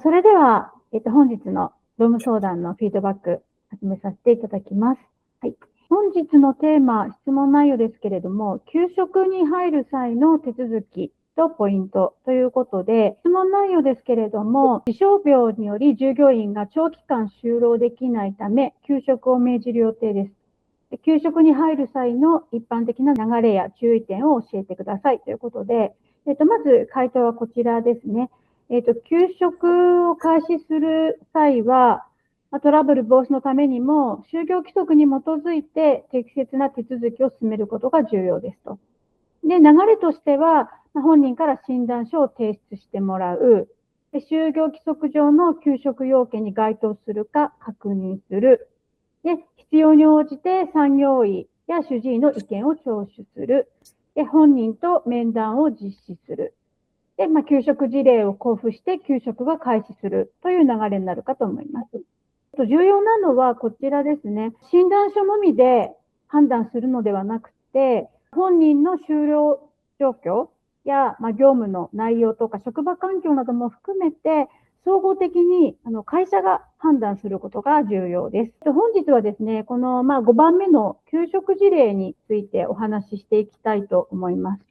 それでは、本日の労務相談のフィードバック始めさせていただきます。はい。本日のテーマ、質問内容ですけれども、給食に入る際の手続きとポイントということで、質問内容ですけれども、気象病により従業員が長期間就労できないため、休職を命じる予定です。給食に入る際の一般的な流れや注意点を教えてくださいということで、まず回答はこちらですね。給食を開始する際は、トラブル防止のためにも、就業規則に基づいて適切な手続きを進めることが重要ですと。で、流れとしては、本人から診断書を提出してもらう。就業規則上の給食要件に該当するか確認する。で、必要に応じて産業医や主治医の意見を聴取する。で、本人と面談を実施する。で、給食事例を交付して給食が開始するという流れになるかと思います。重要なのはこちらですね。診断書のみで判断するのではなくて、本人の就労状況や、業務の内容とか職場環境なども含めて、総合的に会社が判断することが重要です。本日はですね、この5番目の給食事例についてお話ししていきたいと思います。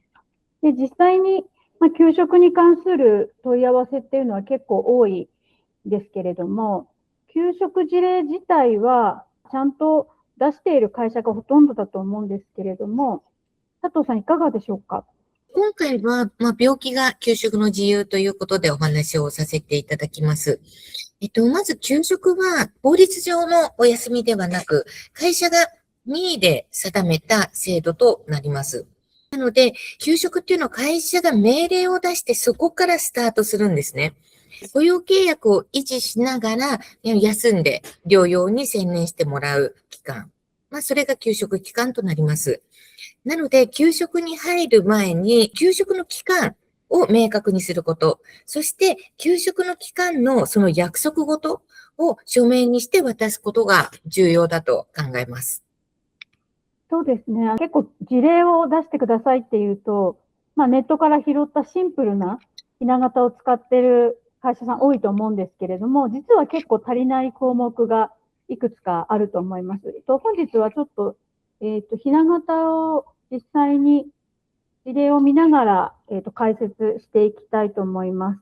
で、実際に給食に関する問い合わせっていうのは結構多いですけれども、給食事例自体はちゃんと出している会社がほとんどだと思うんですけれども、佐藤さんいかがでしょうか？今回は、病気が給食の自由ということでお話をさせていただきます。まず給食は法律上のお休みではなく、会社が任意で定めた制度となります。なので、給食っていうのは会社が命令を出してそこからスタートするんですね。雇用契約を維持しながら休んで療養に専念してもらう期間。それが給食期間となります。なので、給食に入る前に、給食の期間を明確にすること、そして、給食の期間のその約束事を書面にして渡すことが重要だと考えます。そうですね。結構事例を出してくださいっていうと、ネットから拾ったシンプルなひな形を使っている会社さん多いと思うんですけれども、実は結構足りない項目がいくつかあると思います。本日はちょっと、ひな形を実際に事例を見ながら、解説していきたいと思います。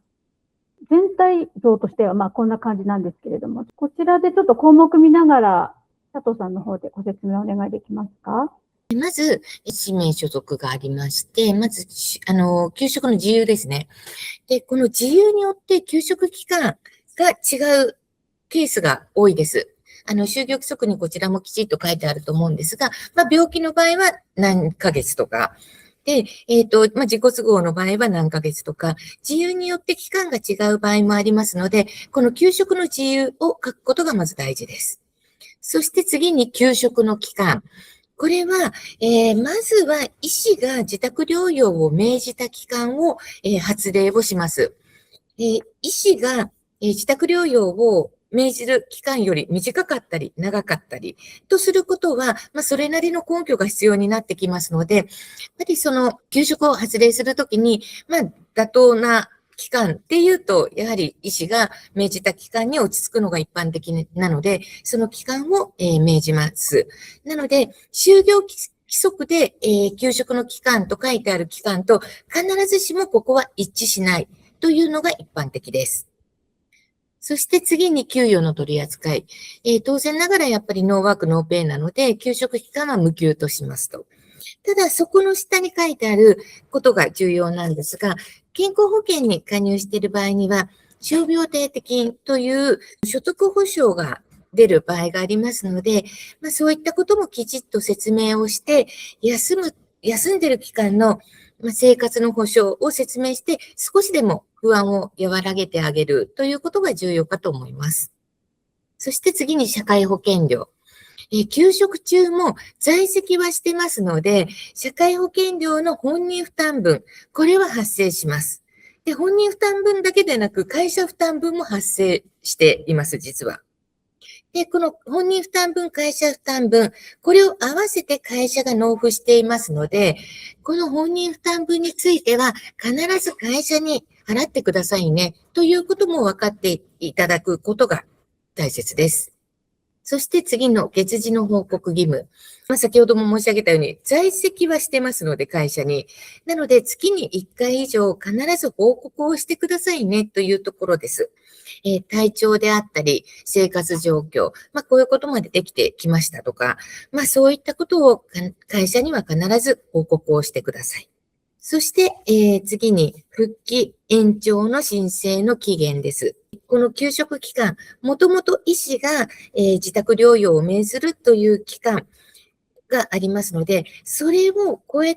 全体像としてはこんな感じなんですけれども、こちらでちょっと項目見ながら佐藤さんの方でご説明お願いできますか？まず、氏名所属がありまして、まず、給食の自由ですね。で、この自由によって給食期間が違うケースが多いです。就業規則にこちらもきちっと書いてあると思うんですが、病気の場合は何ヶ月とか、で、自己都合の場合は何ヶ月とか、自由によって期間が違う場合もありますので、この給食の自由を書くことがまず大事です。そして次に給食の期間。これは、まずは医師が自宅療養を命じた期間を、発令をします。医師が、自宅療養を命じる期間より短かったり長かったりとすることは、それなりの根拠が必要になってきますので、やっぱりその休職を発令するときに、妥当な期間っていうと、やはり医師が命じた期間に落ち着くのが一般的なので、その期間を、命じます。なので、就業規則で、休職の期間と書いてある期間と必ずしもここは一致しないというのが一般的です。そして次に給与の取り扱い。当然ながらやっぱりノーワークノーペイなので、休職期間は無給としますと。ただ、そこの下に書いてあることが重要なんですが、健康保険に加入している場合には、傷病手当金という所得保障が出る場合がありますので、そういったこともきちっと説明をして、休んでる期間の生活の保障を説明して、少しでも不安を和らげてあげるということが重要かと思います。そして次に社会保険料。休職中も在籍はしてますので、社会保険料の本人負担分、これは発生します。で、本人負担分だけでなく、会社負担分も発生しています、実は。で、この本人負担分、会社負担分、これを合わせて会社が納付していますので、この本人負担分については、必ず会社に払ってくださいねということも分かっていただくことが大切です。そして次の月次の報告義務。先ほども申し上げたように、在籍はしてますので、会社に。なので、月に1回以上必ず報告をしてくださいねというところです。体調であったり、生活状況、こういうことまでできてきましたとか、そういったことを会社には必ず報告をしてください。そして、次に、復帰延長の申請の期限です。この休職期間、もともと医師が、自宅療養を命ずるという期間がありますので、それを超え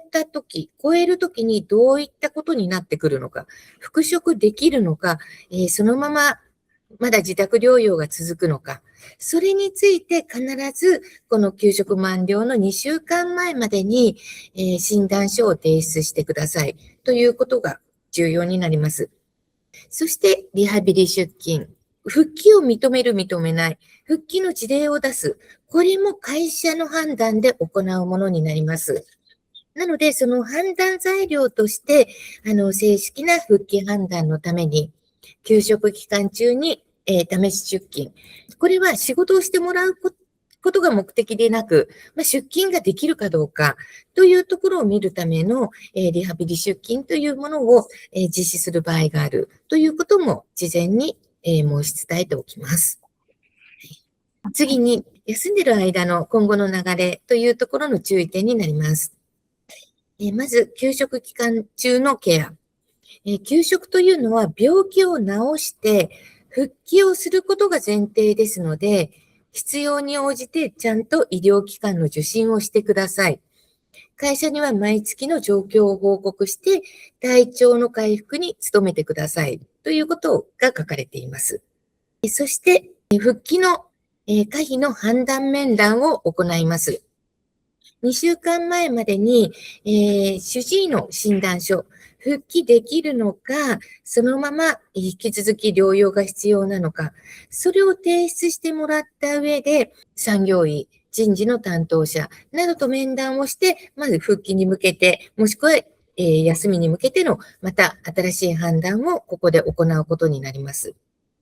るときにどういったことになってくるのか、復職できるのか、そのまままだ自宅療養が続くのか、それについて必ずこの休職満了の2週間前までに、診断書を提出してくださいということが重要になります。そしてリハビリ出勤、復帰を認める認めない、復帰の事例を出す、これも会社の判断で行うものになります。なので、その判断材料として、正式な復帰判断のために、休職期間中に、試し出勤。これは仕事をしてもらうことが目的でなく、出勤ができるかどうかというところを見るための、リハビリ出勤というものを、実施する場合があるということも事前に、申し伝えておきます。次に、休んでいる間の今後の流れというところの注意点になります。まず、休職期間中のケア。休職というのは病気を治して復帰をすることが前提ですので、必要に応じてちゃんと医療機関の受診をしてください。会社には毎月の状況を報告して、体調の回復に努めてくださいということが書かれています。そして、復帰の可否の判断面談を行います。2週間前までに、主治医の診断書、復帰できるのか、そのまま引き続き療養が必要なのか、それを提出してもらった上で、産業医、人事の担当者などと面談をして、まず復帰に向けて、もしくは、休みに向けての、また新しい判断をここで行うことになります。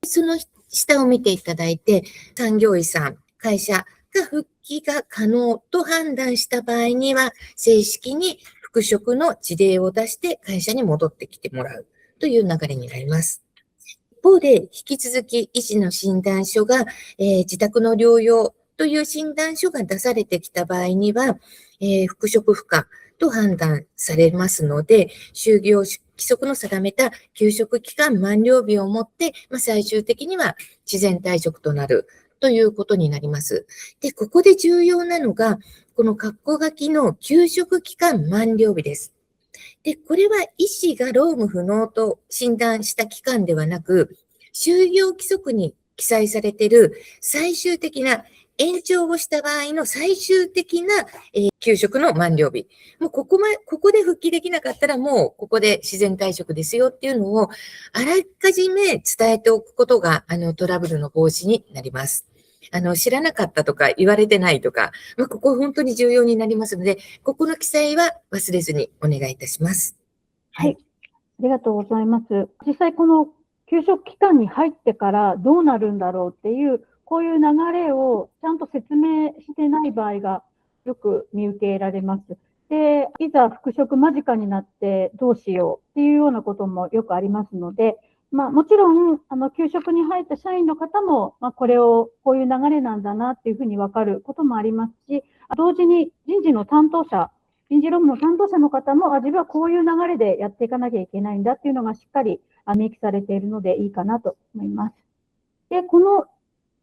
その下を見ていただいて、産業医さん、会社が復帰が可能と判断した場合には、正式に復職の事例を出して会社に戻ってきてもらうという流れになります。一方で、引き続き医師の診断書が、自宅の療養という診断書が出されてきた場合には、復職不可と判断されますので、就業規則の定めた休職期間満了日をもって、最終的には自然退職となるということになります。で、ここで重要なのが、この括弧書きの休職期間満了日です。で、これは医師が労務不能と診断した期間ではなく、就業規則に記載されている最終的な延長をした場合の最終的な、休職の満了日。もうここで復帰できなかったらもうここで自然退職ですよっていうのをあらかじめ伝えておくことがトラブルの防止になります。知らなかったとか言われてないとか、ここ本当に重要になりますので、ここの記載は忘れずにお願いいたします。はい。ありがとうございます。実際この休職期間に入ってからどうなるんだろうっていう、こういう流れをちゃんと説明してない場合がよく見受けられます。で、いざ復職間近になってどうしようっていうようなこともよくありますので、もちろん、休職に入った社員の方も、こういう流れなんだなっていうふうに分かることもありますし、同時に人事の担当者、人事労務の担当者の方も、自分はこういう流れでやっていかなきゃいけないんだっていうのがしっかり明記されているのでいいかなと思います。で、この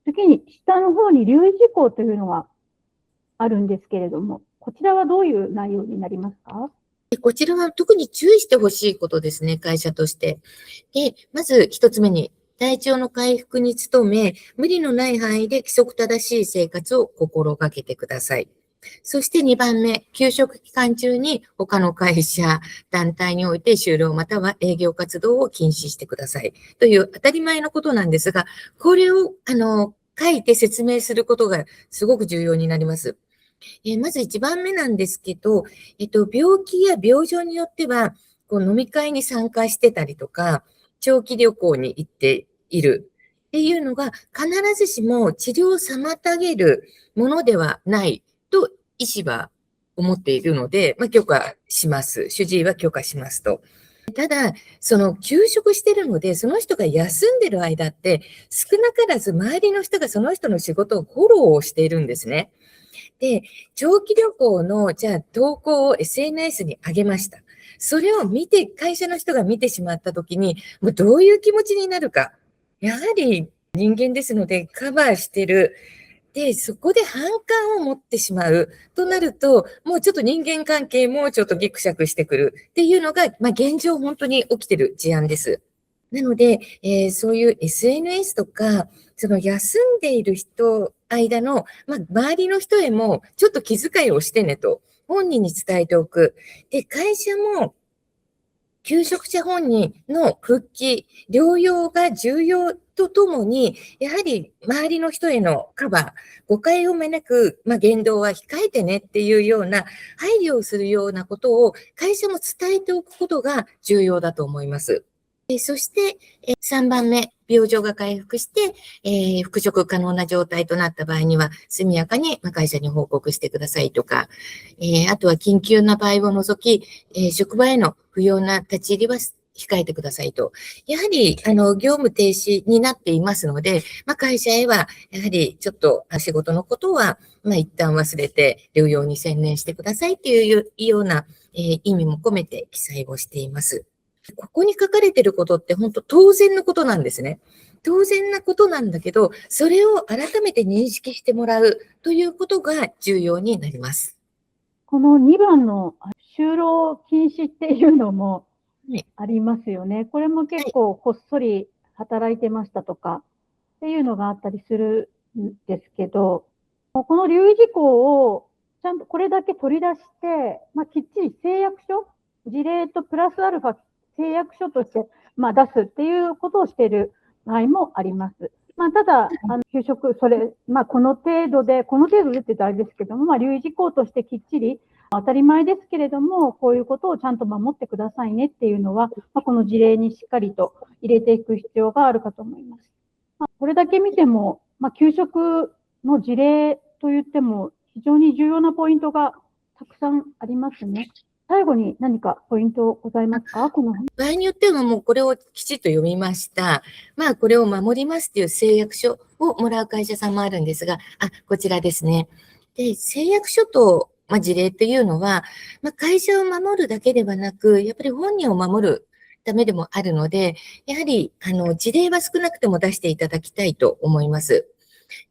次に下の方に留意事項というのがあるんですけれども、こちらはどういう内容になりますか？こちらは特に注意してほしいことですね、会社として。で、まず一つ目に、体調の回復に努め、無理のない範囲で規則正しい生活を心がけてください。そして2番目、休職期間中に他の会社、団体において就労または営業活動を禁止してください。という当たり前のことなんですが、これを書いて説明することがすごく重要になります。まず1番目なんですけど、病気や病状によっては、飲み会に参加してたりとか、長期旅行に行っているっていうのが必ずしも治療を妨げるものではないと医師は思っているので、許可します。主治医は許可しますと。ただ、休職してるので、その人が休んでる間って、少なからず周りの人がその人の仕事をフォローをしているんですね。で、長期旅行の、じゃあ投稿を SNS に上げました。それを見て、会社の人が見てしまったときに、もうどういう気持ちになるか。やはり人間ですのでカバーしてる。で、そこで反感を持ってしまうとなると、もうちょっと人間関係もちょっとギクシャクしてくるっていうのが、現状本当に起きてる事案です。なので、そういう SNS とか、その休んでいる人間の、周りの人へもちょっと気遣いをしてねと、本人に伝えておく。で、会社も、休職者本人の復帰、療養が重要とともに、やはり周りの人へのカバー、誤解を招く、言動は控えてねっていうような配慮をするようなことを会社も伝えておくことが重要だと思います。そして、3番目、病状が回復して、復職可能な状態となった場合には、速やかに会社に報告してくださいとか、あとは緊急な場合を除き、職場への不要な立ち入りは控えてくださいと。やはり、業務停止になっていますので、会社へは、やはりちょっと仕事のことは、一旦忘れて療養に専念してくださいっていうような、意味も込めて記載をしています。ここに書かれていることって本当当然のことなんですね。当然なことなんだけど、それを改めて認識してもらうということが重要になります。この2番の就労禁止っていうのもありますよね。これも結構こっそり働いてましたとかっていうのがあったりするんですけど、この留意事項をちゃんとこれだけ取り出して、きっちり誓約書、事例とプラスアルファ誓約書として、出すっていうことをしている場合もあります。ただ、休職、それ、この程度でって言うとあれですけども、留意事項としてきっちり、当たり前ですけれども、こういうことをちゃんと守ってくださいねっていうのは、この事例にしっかりと入れていく必要があるかと思います。これだけ見ても、休職の事例といっても、非常に重要なポイントがたくさんありますね。最後に何かポイントございますか？場合によってはもうこれをきちっと読みました。これを守りますっていう誓約書をもらう会社さんもあるんですが、こちらですね。で、誓約書と、事例っていうのは、会社を守るだけではなく、やっぱり本人を守るためでもあるので、やはり、事例は少なくても出していただきたいと思います。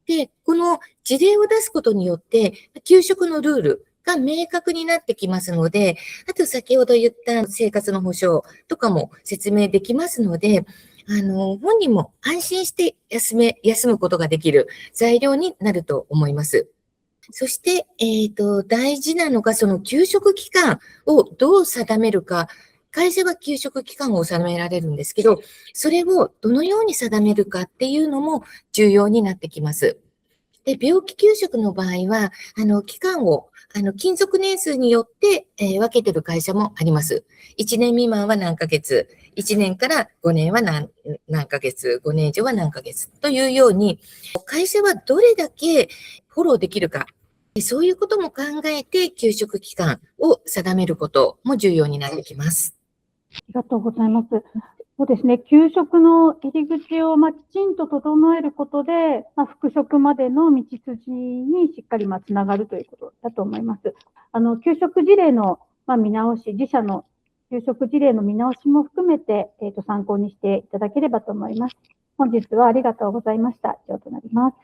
で、この事例を出すことによって、休職のルールが明確になってきますので、あと先ほど言った生活の保障とかも説明できますので、本人も安心して休むことができる材料になると思います。そして、大事なのが、その休職期間をどう定めるか。会社は休職期間を定められるんですけど、それをどのように定めるかっていうのも重要になってきます。で、病気休職の場合は、期間を、勤続年数によって、分けてる会社もあります。1年未満は何ヶ月、1年から5年は何ヶ月、5年以上は何ヶ月というように、会社はどれだけフォローできるか、そういうことも考えて休職期間を定めることも重要になってきます。ありがとうございます。そうですね、休職の入り口をきちんと整えることで、復職までの道筋にしっかりつながるということだと思います。休職事例の見直し、自社の休職事例の見直しも含めて、参考にしていただければと思います。本日はありがとうございました。以上となります。